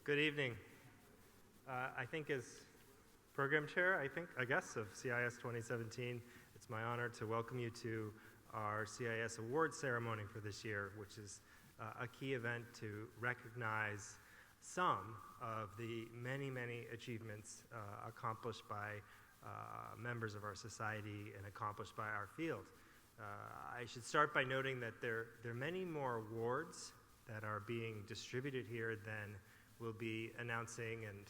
Good evening. I think as program chair, I guess, of CIES 2017, it's my honor to welcome you to our CIES Awards ceremony for this year, which is a key event to recognize some of the many achievements accomplished by members of our society and accomplished by our field. I should start by noting that there are many more awards that are being distributed here than we'll be announcing and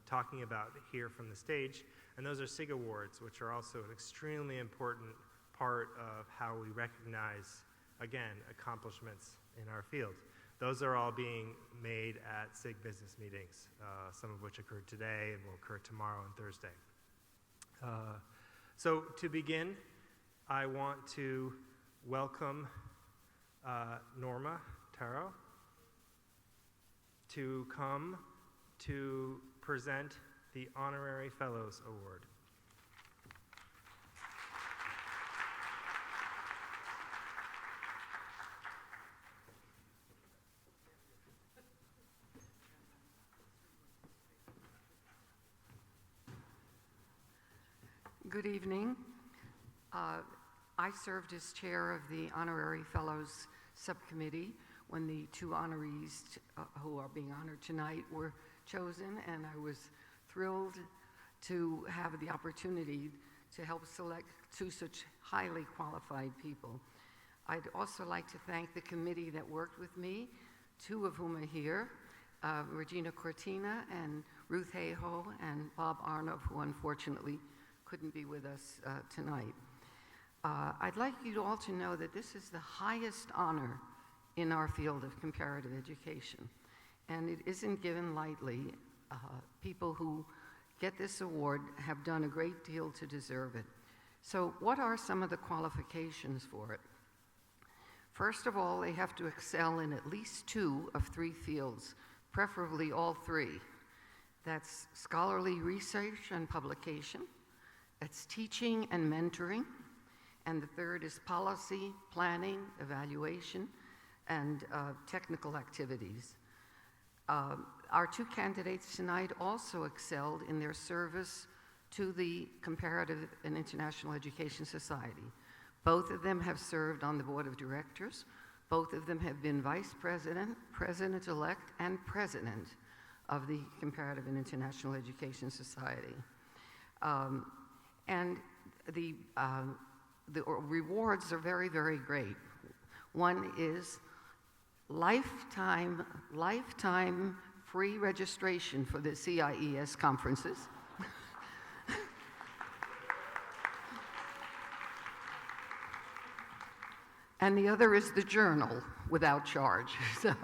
talking about here from the stage. And those are SIG Awards, which are also an extremely important part of how we recognize, again, accomplishments in our field. Those are all being made at SIG business meetings, some of which occurred today and will occur tomorrow and Thursday. So to begin, I want to welcome Norma Taro to come to present the Honorary Fellows Award. Good evening. I served as chair of the Honorary Fellows Subcommittee when the two honorees who are being honored tonight were chosen, and I was thrilled to have the opportunity to help select two such highly qualified people. I'd also like to thank the committee that worked with me, two of whom are here, Regina Cortina and Ruth Hayho and Bob Arnov, who unfortunately couldn't be with us tonight. I'd like you all to know that this is the highest honor in our field of comparative education, and it isn't given lightly. People who get this award have done a great deal to deserve it. So what are some of the qualifications for it? First of all, they have to excel in at least two of three fields, preferably all three. That's scholarly research and publication, that's teaching and mentoring, and the third is policy, planning, evaluation, and technical activities. Our two candidates tonight also excelled in their service to the Comparative and International Education Society. Both of them have served on the board of directors. Both of them have been vice president, president-elect, and president of the Comparative and International Education Society. And the rewards are very great. One is lifetime free registration for the CIES conferences. And the other is the journal without charge. So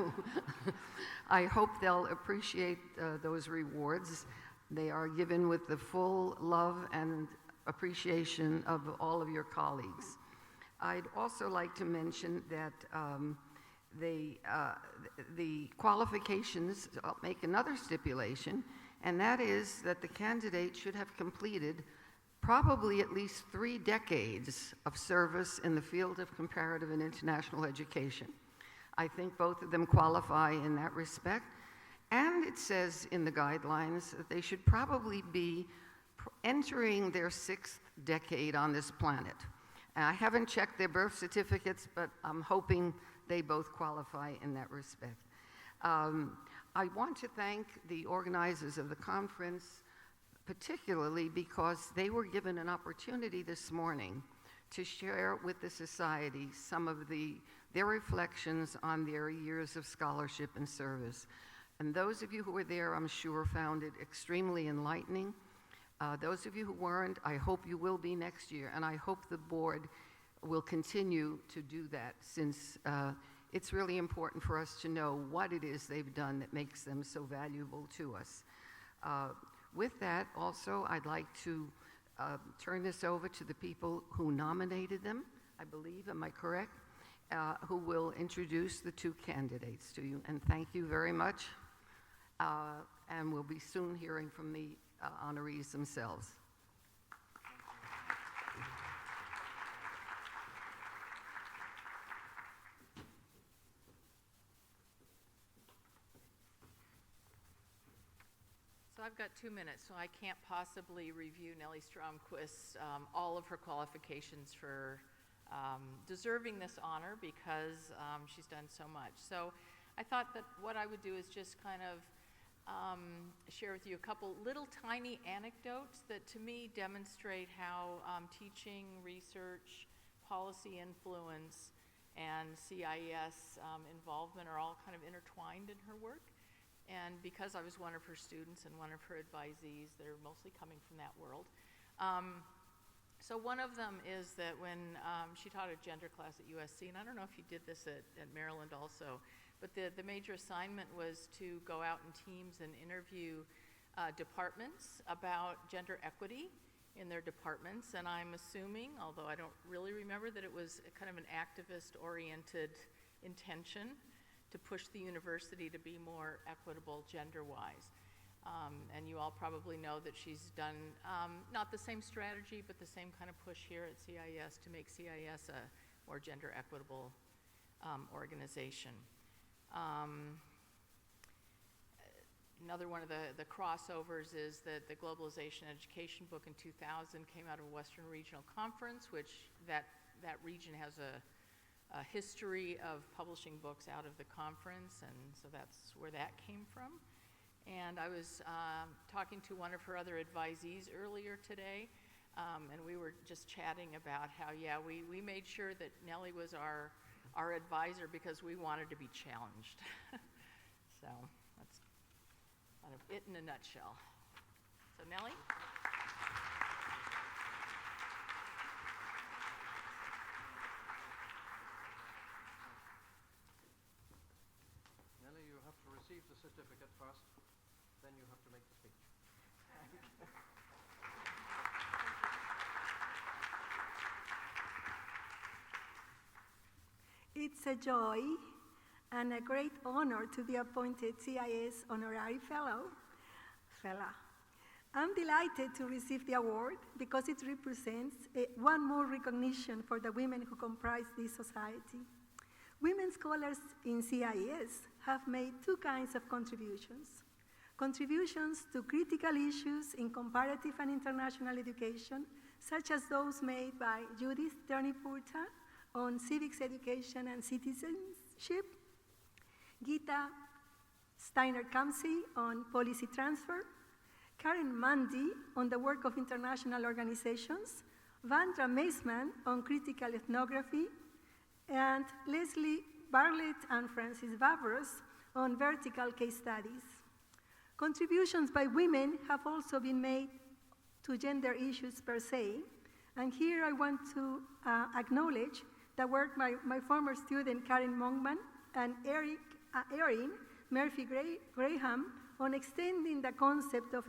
I hope they'll appreciate those rewards. They are given with the full love and appreciation of all of your colleagues. I'd also like to mention that the qualifications make another stipulation, and that is that the candidate should have completed probably at least 3 decades of service in the field of comparative and international education. I think both of them qualify in that respect. And it says in the guidelines that they should probably be entering their 6th decade on this planet. And I haven't checked their birth certificates, but I'm hoping they both qualify in that respect. I want to thank the organizers of the conference, particularly because they were given an opportunity this morning to share with the society some of their reflections on their years of scholarship and service. And those of you who were there, I'm sure, found it extremely enlightening. Those of you who weren't, I hope you will be next year, and I hope the board will continue to do that, since it's really important for us to know what it is they've done that makes them so valuable to us. With that, also, I'd like to turn this over to the people who nominated them, I believe, am I correct? Who will introduce the two candidates to you. And thank you very much. And we'll be soon hearing from the honorees themselves. So I've got 2 minutes, so I can't possibly review Nellie Stromquist's, all of her qualifications for deserving this honor because she's done so much. So I thought that what I would do is just kind of share with you a couple little tiny anecdotes that to me demonstrate how teaching, research, policy influence, and CIES involvement are all kind of intertwined in her work. And because I was one of her students and one of her advisees, they're mostly coming from that world. So one of them is that when she taught a gender class at USC, and I don't know if you did this at Maryland also, but the major assignment was to go out in teams and interview departments about gender equity in their departments. And I'm assuming, although I don't really remember, that it was kind of an activist-oriented intention to push the university to be more equitable gender-wise. And you all probably know that she's done not the same strategy, but the same kind of push here at CIES to make CIES a more gender equitable organization. Another one of the crossovers is that the Globalization Education book in 2000 came out of a Western Regional Conference, which that region has a history of publishing books out of the conference, and so that's where that came from. And I was talking to one of her other advisees earlier today, and we were just chatting about how, yeah, we made sure that Nellie was our advisor because we wanted to be challenged. So that's kind of it in a nutshell. So Nellie? Nellie, you have to receive the certificate first, then you have to make the speech. It's a joy and a great honor to be appointed CIES Honorary Fella. I'm delighted to receive the award because it represents one more recognition for the women who comprise this society. Women scholars in CIES have made two kinds of contributions. Contributions to critical issues in comparative and international education, such as those made by Judith Turney-Purta on civics education and citizenship, Gita Steiner-Kamsey on policy transfer, Karen Mundy on the work of international organizations, Vandra Meisman on critical ethnography, and Leslie Bartlett and Francis Vavros on vertical case studies. Contributions by women have also been made to gender issues per se, and here I want to acknowledge the work by my former student Karen Monkman and Erin Murphy-Graham on extending the concept of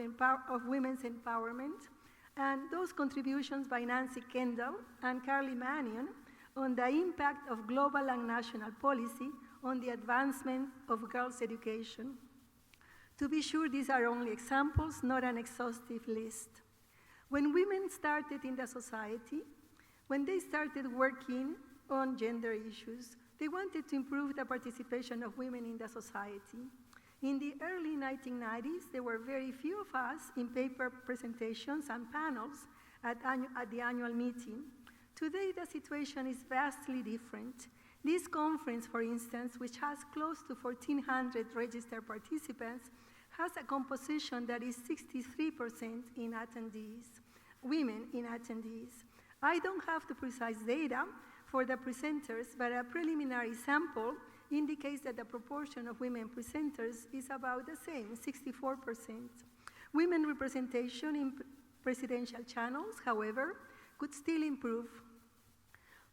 women's empowerment, and those contributions by Nancy Kendall and Carly Mannion on the impact of global and national policy on the advancement of girls' education. To be sure, these are only examples, not an exhaustive list. When women started in the society, when they started working on gender issues, they wanted to improve the participation of women in the society. In the early 1990s, there were very few of us in paper presentations and panels at the annual meeting. Today, the situation is vastly different. This conference, for instance, which has close to 1,400 registered participants, has a composition that is 63% in attendees, women in attendees. I don't have the precise data for the presenters, but a preliminary sample indicates that the proportion of women presenters is about the same, 64%. Women representation in presidential channels, however, could still improve.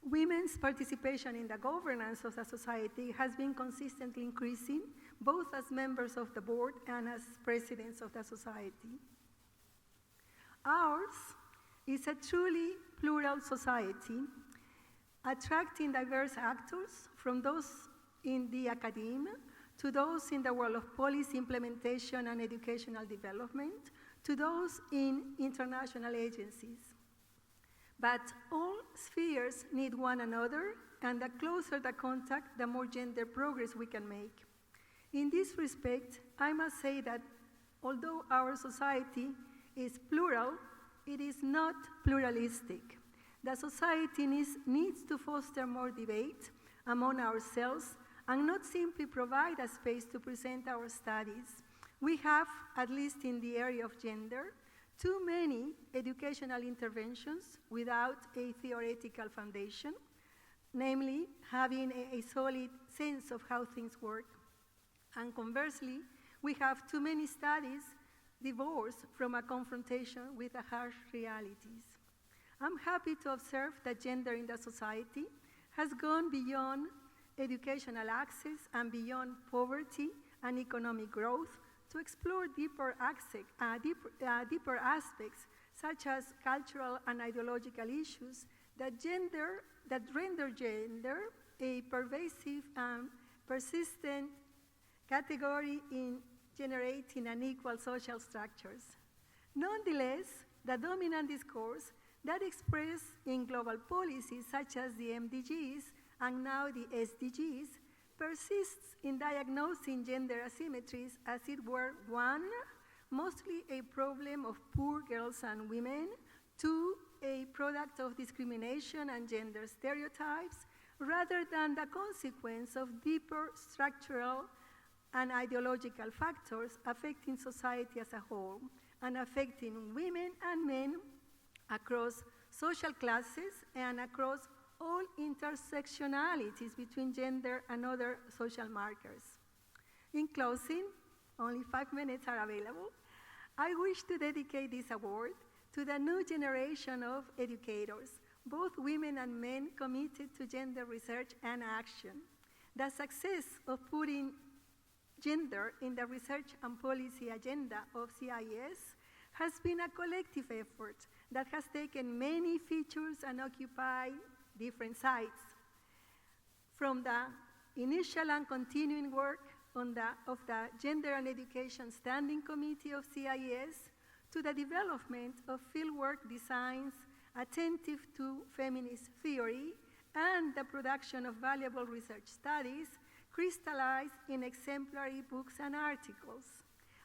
Women's participation in the governance of the society has been consistently increasing, both as members of the board and as presidents of the society. Ours is a truly plural society, attracting diverse actors from those in the academia to those in the world of policy implementation and educational development, to those in international agencies. But all spheres need one another, and the closer the contact, the more gender progress we can make. In this respect, I must say that Although our society is plural, it is not pluralistic. The society needs to foster more debate among ourselves and not simply provide a space to present our studies. We have, at least in the area of gender, too many educational interventions without a theoretical foundation, namely having a solid sense of how things work. And conversely, we have too many studies divorced from a confrontation with the harsh realities. I'm happy to observe that gender in the society has gone beyond educational access and beyond poverty and economic growth to explore deeper aspects such as cultural and ideological issues that render gender a pervasive and persistent category in generating unequal social structures. Nonetheless, the dominant discourse that expressed in global policies such as the MDGs and now the SDGs persists in diagnosing gender asymmetries as it were, one, mostly a problem of poor girls and women, two, a product of discrimination and gender stereotypes, rather than the consequence of deeper structural and ideological factors affecting society as a whole and affecting women and men across social classes and across all intersectionalities between gender and other social markers. In closing, only 5 minutes are available. I wish to dedicate this award to the new generation of educators, both women and men committed to gender research and action. The success of putting gender in the research and policy agenda of CIES has been a collective effort that has taken many features and occupied different sites. From the initial and continuing work of the Gender and Education Standing Committee of CIES to the development of fieldwork designs attentive to feminist theory and the production of valuable research studies crystallized in exemplary books and articles.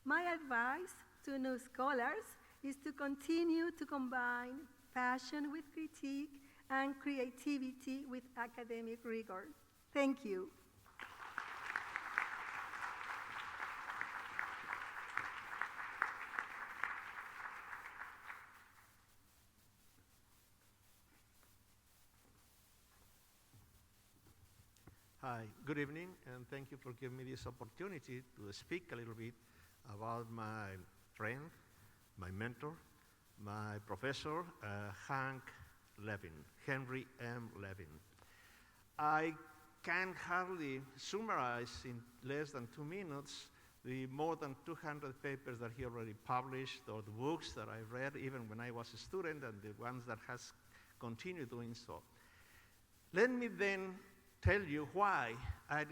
My advice to new scholars is to continue to combine passion with critique and creativity with academic rigor. Thank you. Hi, good evening, and thank you for giving me this opportunity to speak a little bit about my friend, my mentor, my professor, Henry M. Levin. I can hardly summarize in less than 2 minutes the more than 200 papers that he already published, or the books that I read even when I was a student, and the ones that has continued doing so. Let me then tell you why I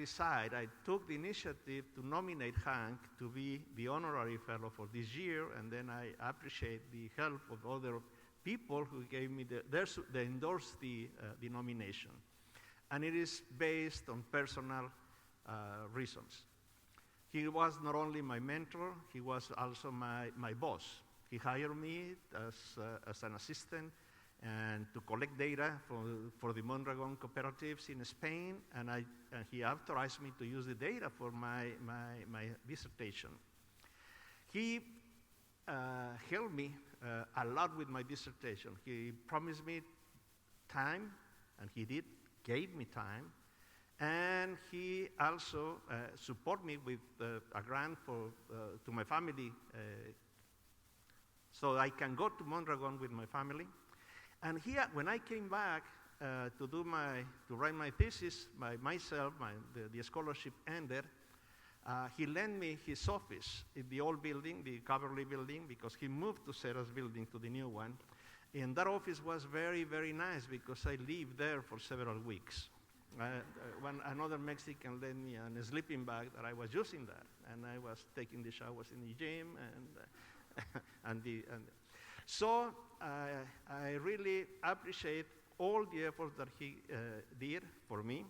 took the initiative to nominate Hank to be the honorary fellow for this year, and then I appreciate the help of other people who gave me they endorsed the nomination. And it is based on personal reasons. He was not only my mentor, he was also my boss. He hired me as an assistant and to collect data for the Mondragon cooperatives in Spain, and he authorized me to use the data for my dissertation. He helped me a lot with my dissertation. He promised me time, and he gave me time, and he also supported me with a grant to my family, so I can go to Mondragon with my family. And here, when I came back to write my thesis by myself, the scholarship ended, he lent me his office in the old building, the Coverly building, because he moved to Sarah's building, to the new one. And that office was very, very nice because I lived there for several weeks. Another Mexican lent me a sleeping bag that I was using there, and I was taking the showers in the gym, so I really appreciate all the efforts that he did for me.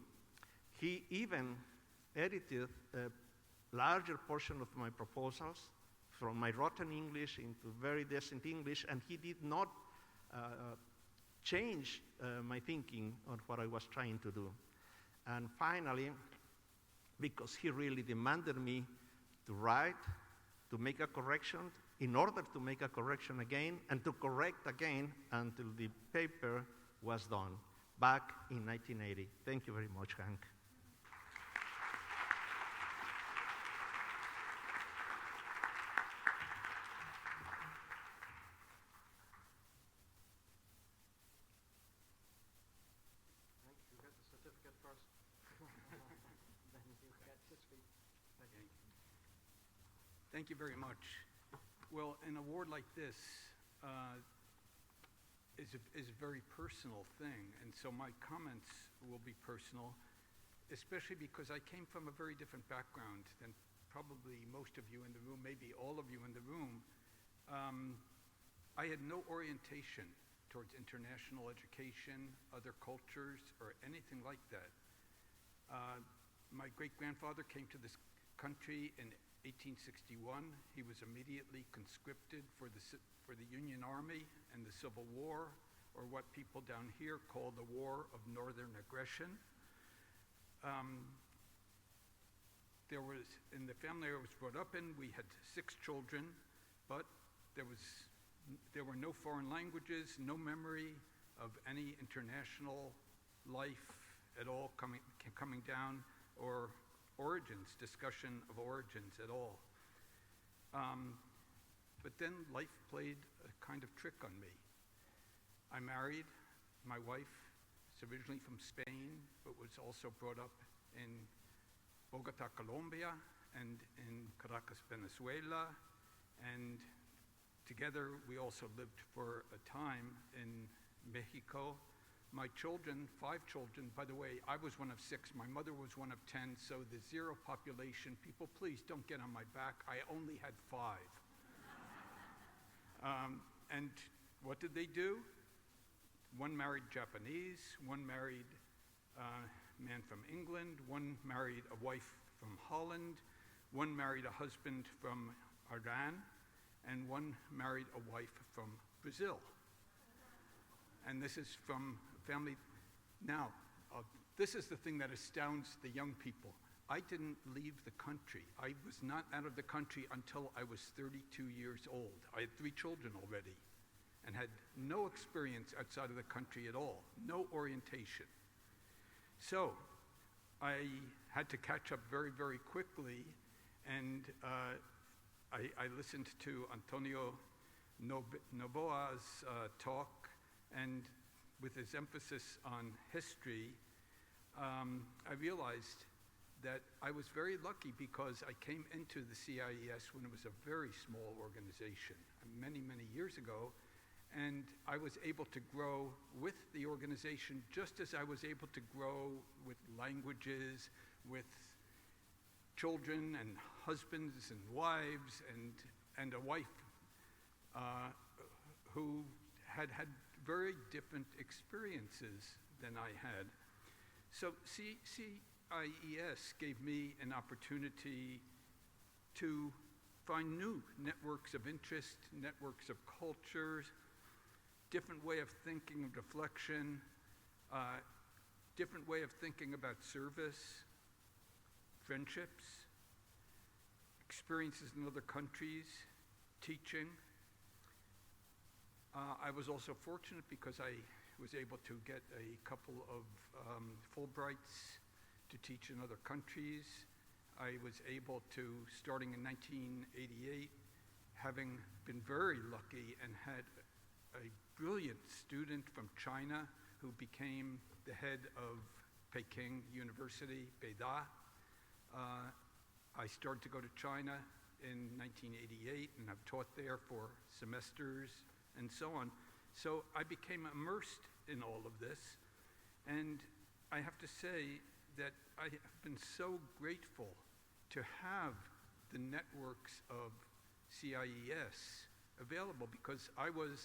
He even edited a larger portion of my proposals from my rotten English into very decent English, and he did not change my thinking on what I was trying to do. And finally, because he really demanded me to write, to make a correction, in order to make a correction again, and to correct again until the paper was done, back in 1980. Thank you very much, Hank. Hank, you get the certificate first. Then you get to speak. Thank you. Thank you very much. Well, an award like this is a very personal thing, and so my comments will be personal, especially because I came from a very different background than probably most of you in the room, maybe all of you in the room. I had no orientation towards international education, other cultures, or anything like that. My great-grandfather came to this country in 1861. He was immediately conscripted for the Union Army and the Civil War, or what people down here call the War of Northern Aggression. There was, in the family I was brought up in, we had 6 children, but there were no foreign languages, no memory of any international life at all coming down, or discussion of origins at all. But then life played a kind of trick on me. I married. My wife is originally from Spain, but was also brought up in Bogota, Colombia, and in Caracas, Venezuela. And together we also lived for a time in Mexico. My children, 5 children, by the way, I was one of 6, my mother was one of 10, so the zero population, people please don't get on my back, I only had 5. And what did they do? One married Japanese, one married a man from England, one married a wife from Holland, one married a husband from Iran, and one married a wife from Brazil. And this is from family. Now, this is the thing that astounds the young people. I didn't leave the country. I was not out of the country until I was 32 years old. I had 3 children already and had no experience outside of the country at all, no orientation. So I had to catch up very, very quickly, and I listened to Antonio Noboa's talk, and with his emphasis on history, I realized that I was very lucky because I came into the CIES when it was a very small organization, many, many years ago, and I was able to grow with the organization just as I was able to grow with languages, with children and husbands and wives, and a wife who had very different experiences than I had. So CIES gave me an opportunity to find new networks of interest, networks of cultures, different way of thinking of reflection, different way of thinking about service, friendships, experiences in other countries, teaching. I was also fortunate because I was able to get a couple of Fulbrights to teach in other countries. I was able to, starting in 1988, having been very lucky and had a brilliant student from China who became the head of Peking University, Beida. I started to go to China in 1988, and I've taught there for semesters and so on. So I became immersed in all of this, and I have to say that I have been so grateful to have the networks of CIES available, because I was,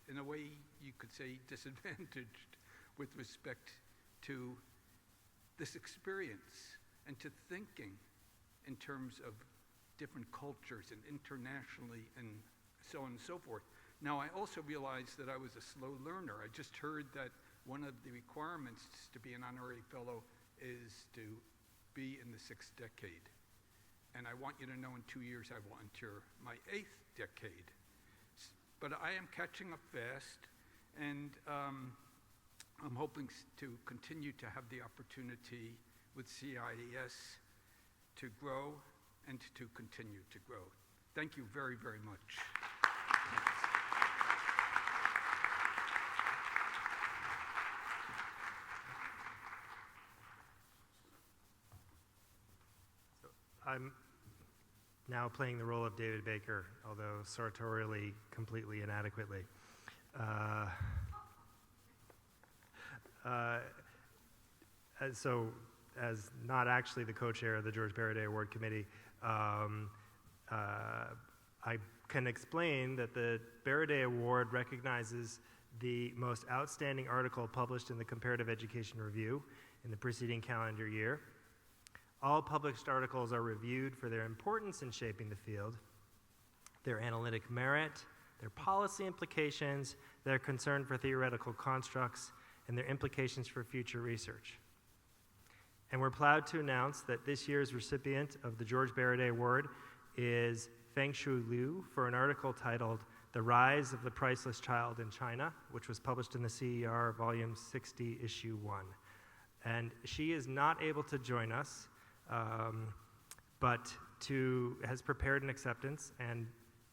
in a way you could say, disadvantaged with respect to this experience and to thinking in terms of different cultures and internationally and so on and so forth. Now, I also realized that I was a slow learner. I just heard that one of the requirements to be an honorary fellow is to be in the 6th decade. And I want you to know in 2 years I will enter my 8th decade. But I am catching up fast, and I'm hoping to continue to have the opportunity with CIES to grow and to continue to grow. Thank you very, very much. I'm now playing the role of David Baker, although sartorially completely inadequately. So, as not actually the co-chair of the George Baraday Award Committee, I can explain that the Baraday Award recognizes the most outstanding article published in the Comparative Education Review in the preceding calendar year. All published articles are reviewed for their importance in shaping the field, their analytic merit, their policy implications, their concern for theoretical constructs, and their implications for future research. And we're proud to announce that this year's recipient of the George Baraday Award is Fengshu Liu for an article titled The Rise of the Priceless Child in China, which was published in the CER Volume 60, Issue 1. And she is not able to join us, but has prepared an acceptance, and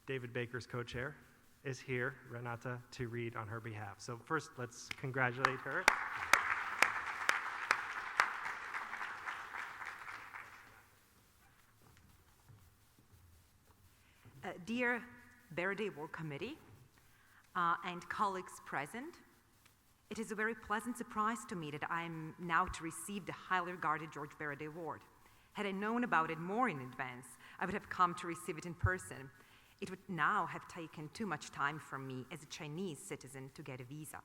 David Baker's co-chair is here, Renata, to read on her behalf. So first, let's congratulate her. Dear Baraday Award Committee and colleagues present, it is a very pleasant surprise to me that I am now to receive the highly regarded George Baraday Award. Had I known about it more in advance, I would have come to receive it in person. It would now have taken too much time from me as a Chinese citizen to get a visa.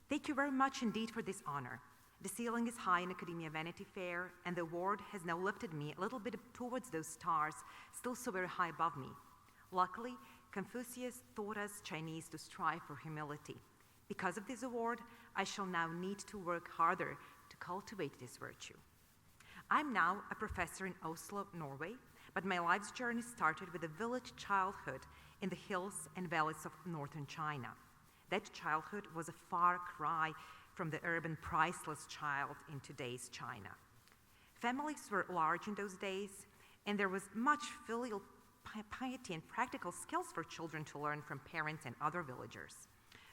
Thank you very much indeed for this honor. The ceiling is high in Academia Vanity Fair, and the award has now lifted me a little bit towards those stars, still so very high above me. Luckily, Confucius taught us Chinese to strive for humility. Because of this award, I shall now need to work harder to cultivate this virtue. I'm now a professor in Oslo, Norway, but my life's journey started with a village childhood in the hills and valleys of northern China. That childhood was a far cry from the urban priceless child in today's China. Families were large in those days, and there was much filial piety and practical skills for children to learn from parents and other villagers.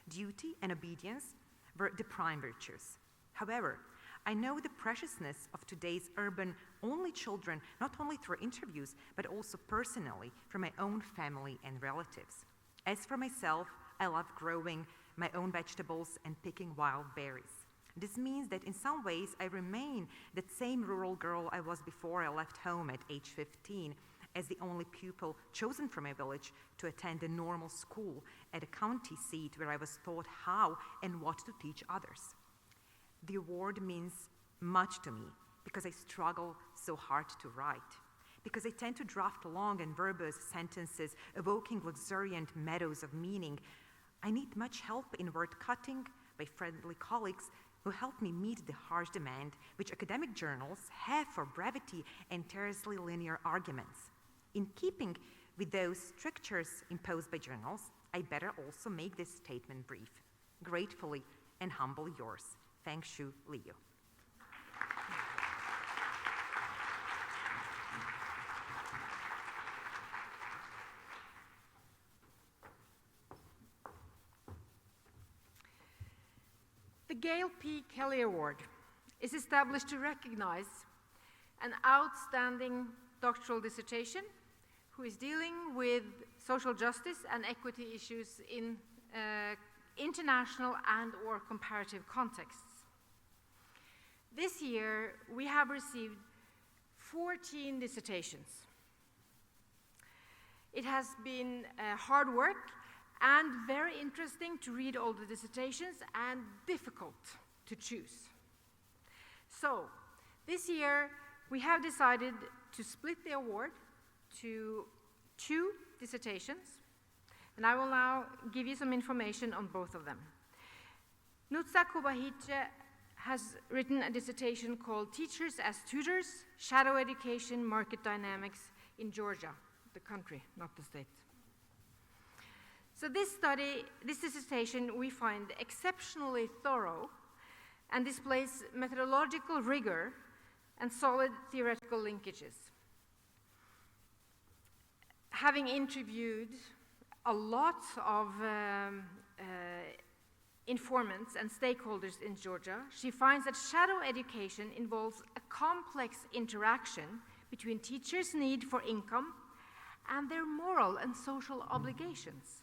Duty and obedience were the prime virtues. However, I know the preciousness of today's urban-only children, not only through interviews, but also personally from my own family and relatives. As for myself, I love growing my own vegetables and picking wild berries. This means that in some ways I remain that same rural girl I was before I left home at age 15, as the only pupil chosen from my village to attend a normal school at a county seat where I was taught how and what to teach others. The award means much to me because I struggle so hard to write, because I tend to draft long and verbose sentences evoking luxuriant meadows of meaning. I need much help in word cutting by friendly colleagues who help me meet the harsh demand which academic journals have for brevity and tersely linear arguments. In keeping with those strictures imposed by journals, I better also make this statement brief. Gratefully and humbly yours, Fengshu Liu. The Gail P. Kelly Award is established to recognize an outstanding doctoral dissertation who is dealing with social justice and equity issues in international and/or comparative contexts. This year, we have received 14 dissertations. It has been hard work and very interesting to read all the dissertations and difficult to choose. So, this year we have decided to split the award to 2 dissertations, and I will now give you some information on both of them. Nutsa Kobahiche has written a dissertation called Teachers as Tutors, Shadow Education, Market Dynamics in Georgia, the country, not the state. So this dissertation, we find exceptionally thorough and displays methodological rigor and solid theoretical linkages. Having interviewed a lot of informants and stakeholders in Georgia, she finds that shadow education involves a complex interaction between teachers' need for income and their moral and social obligations.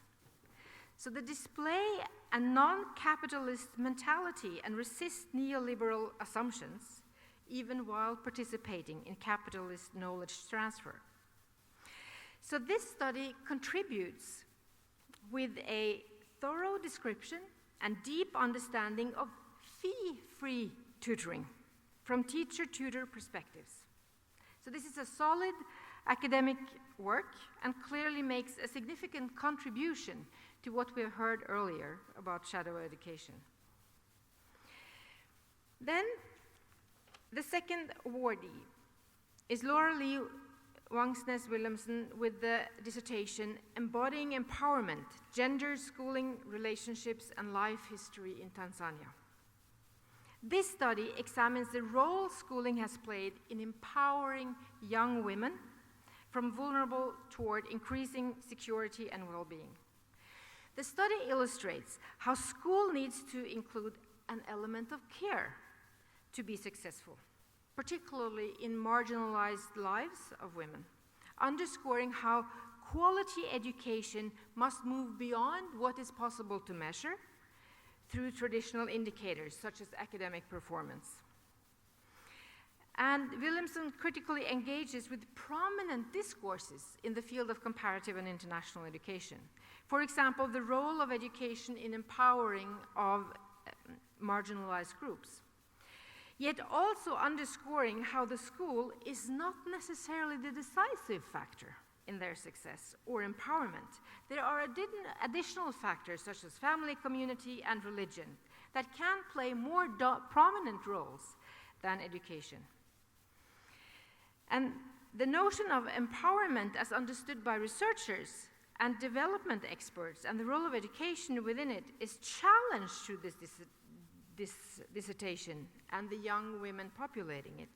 So they display a non-capitalist mentality and resist neoliberal assumptions, even while participating in capitalist knowledge transfer. So this study contributes with a thorough description and deep understanding of fee-free tutoring from teacher-tutor perspectives. So this is a solid academic work and clearly makes a significant contribution to what we heard earlier about shadow education. Then, the second awardee is Laura Lee Wangsnes Williamson with the dissertation Embodying Empowerment, Gender, Schooling, Relationships, and Life History in Tanzania. This study examines the role schooling has played in empowering young women from vulnerable toward increasing security and well-being. The study illustrates how school needs to include an element of care to be successful, particularly in marginalized lives of women, underscoring how quality education must move beyond what is possible to measure through traditional indicators such as academic performance. And Williamson critically engages with prominent discourses in the field of comparative and international education. For example, the role of education in empowering of marginalized groups, yet also underscoring how the school is not necessarily the decisive factor in their success or empowerment. There are additional factors such as family, community, and religion that can play more prominent roles than education. And the notion of empowerment as understood by researchers and development experts and the role of education within it is challenged through this dissertation and the young women populating it.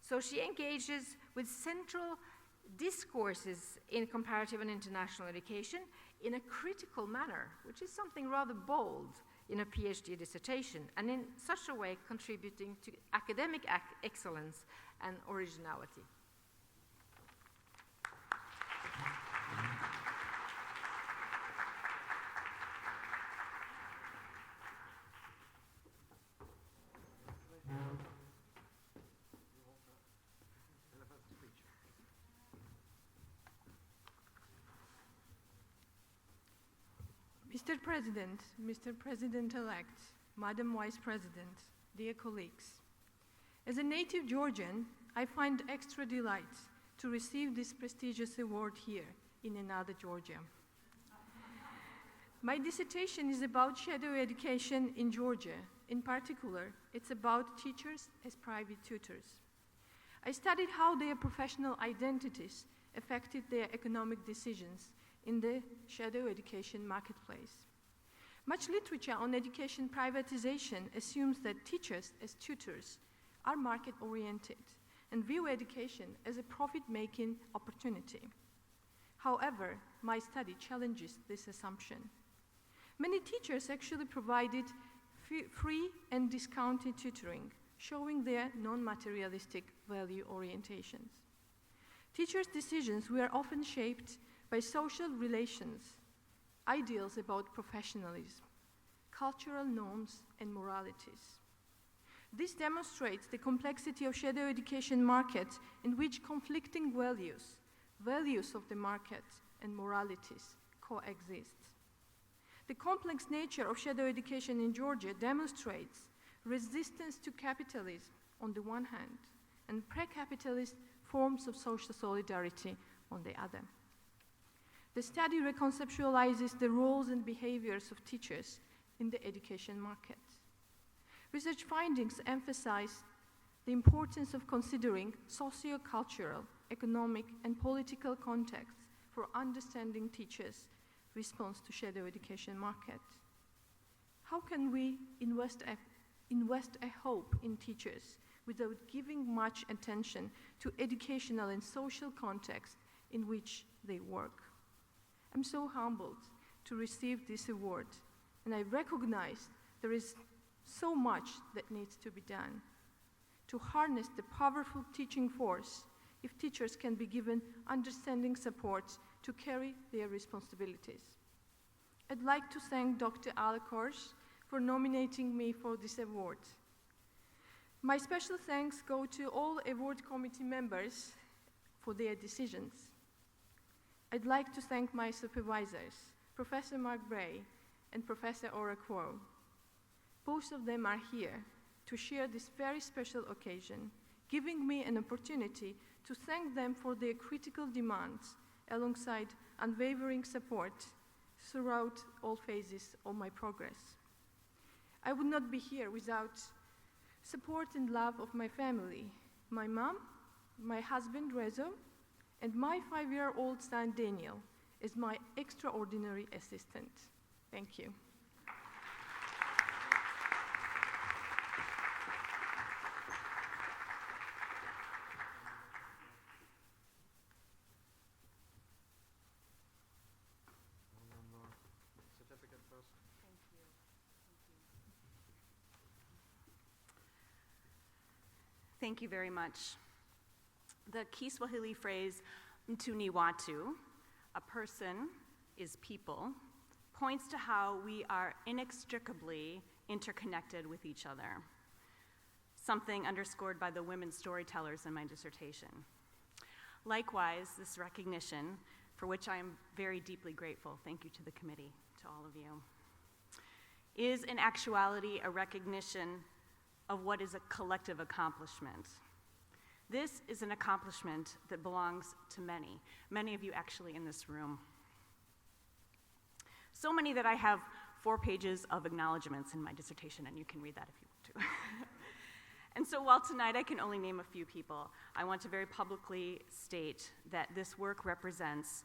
So she engages with central discourses in comparative and international education in a critical manner, which is something rather bold in a PhD dissertation, and in such a way contributing to academic excellence and originality. Mr. President-elect, Madam Vice President, dear colleagues, as a native Georgian, I find extra delight to receive this prestigious award here in another Georgia. My dissertation is about shadow education in Georgia. In particular, it's about teachers as private tutors. I studied how their professional identities affected their economic decisions in the shadow education marketplace. Much literature on education privatization assumes that teachers as tutors are market-oriented and view education as a profit-making opportunity. However, my study challenges this assumption. Many teachers actually provided free and discounted tutoring, showing their non-materialistic value orientations. Teachers' decisions were often shaped by social relations, ideals about professionalism, cultural norms, and moralities. This demonstrates the complexity of shadow education market in which conflicting values of the market, and moralities coexist. The complex nature of shadow education in Georgia demonstrates resistance to capitalism on the one hand, and pre-capitalist forms of social solidarity on the other. The study reconceptualizes the roles and behaviors of teachers in the education market. Research findings emphasize the importance of considering socio-cultural, economic, and political contexts for understanding teachers' response to shadow education market. How can we invest a hope in teachers without giving much attention to educational and social context in which they work? I'm so humbled to receive this award, and I recognize there is so much that needs to be done to harness the powerful teaching force if teachers can be given understanding support to carry their responsibilities. I'd like to thank Dr. Alakors for nominating me for this award. My special thanks go to all award committee members for their decisions. I'd like to thank my supervisors, Professor Mark Bray and Professor Ora Kuo. Both of them are here to share this very special occasion, giving me an opportunity to thank them for their critical demands alongside unwavering support throughout all phases of my progress. I would not be here without support and love of my family, my mom, my husband Rezo, and my 5-year-old son Daniel as my extraordinary assistant. Thank you. Certificate first. Thank you very much. The Kiswahili phrase, mtu ni watu, a person is people, points to how we are inextricably interconnected with each other, something underscored by the women storytellers in my dissertation. Likewise, this recognition, for which I am very deeply grateful, thank you to the committee, to all of you, is in actuality a recognition of what is a collective accomplishment. This is an accomplishment that belongs to many, many of you actually in this room. So many that I have 4 pages of acknowledgments in my dissertation, and you can read that if you want to. And so while tonight I can only name a few people, I want to very publicly state that this work represents